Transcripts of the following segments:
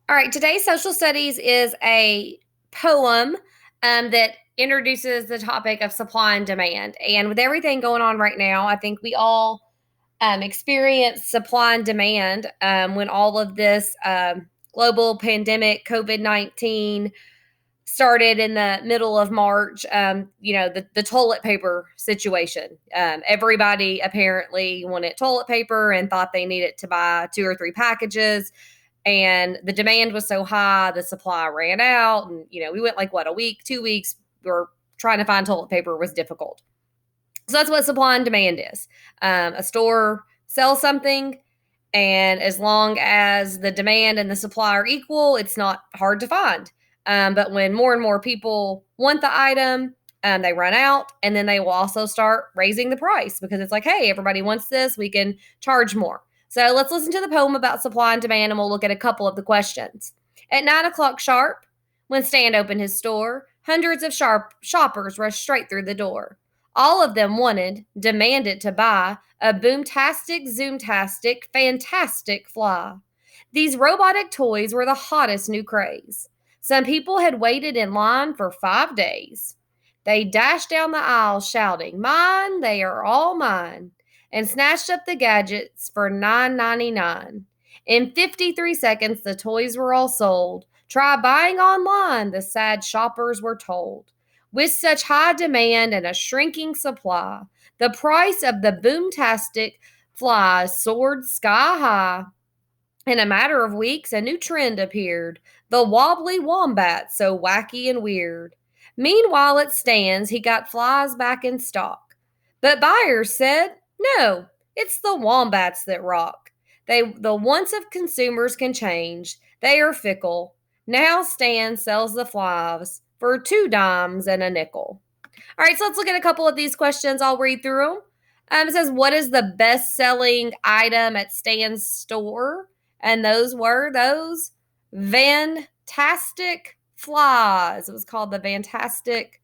All right, today's social studies is a poem that introduces the topic of supply and demand. And with everything going on right now, I think we all experience supply and demand when all of this global pandemic, COVID-19, started in the middle of March. The toilet paper situation. Everybody apparently wanted toilet paper and thought they needed to buy 2 or 3 packages, and the demand was so high, the supply ran out. And, we went like, a week, 2 weeks, or trying to find toilet paper was difficult. So that's what supply and demand is. A store sells something, and as long as the demand and the supply are equal, it's not hard to find. But when more and more people want the item, they run out, and then they will also start raising the price because it's like, hey, everybody wants this, we can charge more. So let's listen to the poem about supply and demand, and we'll look at a couple of the questions. At 9 o'clock sharp, when Stan opened his store, hundreds of shoppers rushed straight through the door. All of them demanded to buy a boomtastic, zoomtastic, fantastic fly. These robotic toys were the hottest new craze. Some people had waited in line for 5 days. They dashed down the aisle shouting, "Mine, they are all mine," and snatched up the gadgets for $9.99. In 53 seconds, the toys were all sold. Try buying online, the sad shoppers were told. With such high demand and a shrinking supply, the price of the boomtastic flies soared sky high. In a matter of weeks, a new trend appeared: the wobbly wombat, so wacky and weird. Meanwhile, at Stan's, he got flies back in stock. But buyers said, no, it's the wombats that rock. The wants of consumers can change. They are fickle. Now Stan sells the flies for 2 dimes and a nickel. All right, so let's look at a couple of these questions. I'll read through them. It says, what is the best-selling item at Stan's store? And those were those fantastic flies. It was called the Fantastic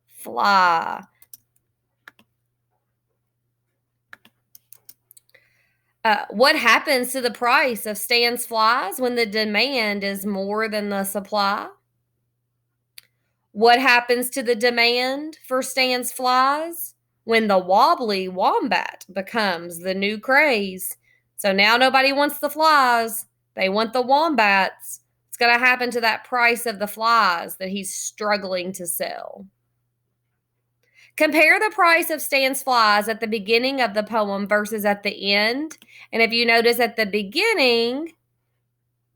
Fly. What happens to the price of Stan's flies when the demand is more than the supply? What happens to the demand for Stan's flies when the wobbly wombat becomes the new craze? So now nobody wants the flies. They want the wombats. What's going to happen to that price of the flies that he's struggling to sell? Compare the price of Stan's flies at the beginning of the poem versus at the end. And if you notice at the beginning,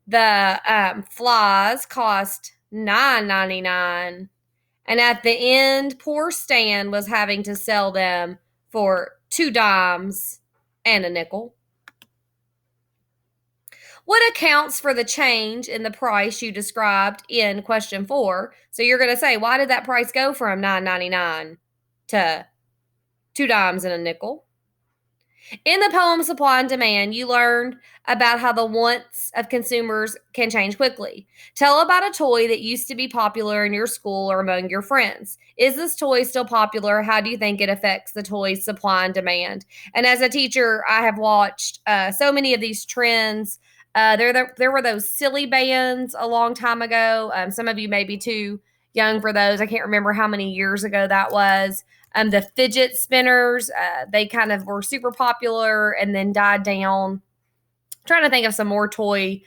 the flies cost $9.99. And at the end, poor Stan was having to sell them for 2 dimes and a nickel. What accounts for the change in the price you described in question 4? So you're going to say, why did that price go from $9.99 to 2 dimes and a nickel? In the poem Supply and Demand, you learned about how the wants of consumers can change quickly. Tell about a toy that used to be popular in your school or among your friends. Is this toy still popular? How do you think it affects the toy's supply and demand? And as a teacher, I have watched so many of these trends. There were those silly bands a long time ago. Some of you may be too young for those. I can't remember how many years ago that was. The fidget spinners, they kind of were super popular and then died down. I'm trying to think of some more toy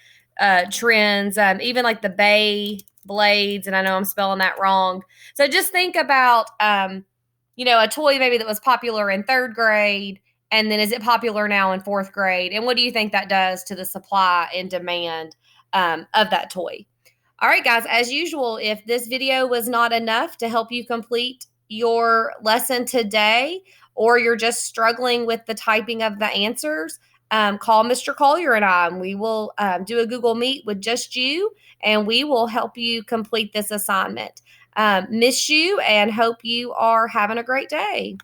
trends, even like the Bay Blades, and I know I'm spelling that wrong. So just think about, a toy maybe that was popular in 3rd grade, and then is it popular now in 4th grade? And what do you think that does to the supply and demand of that toy? All right, guys, as usual, if this video was not enough to help you complete your lesson today, or you're just struggling with the typing of the answers, call Mr. Collier and I, and we will do a Google Meet with just you, and we will help you complete this assignment. Miss you and hope you are having a great day.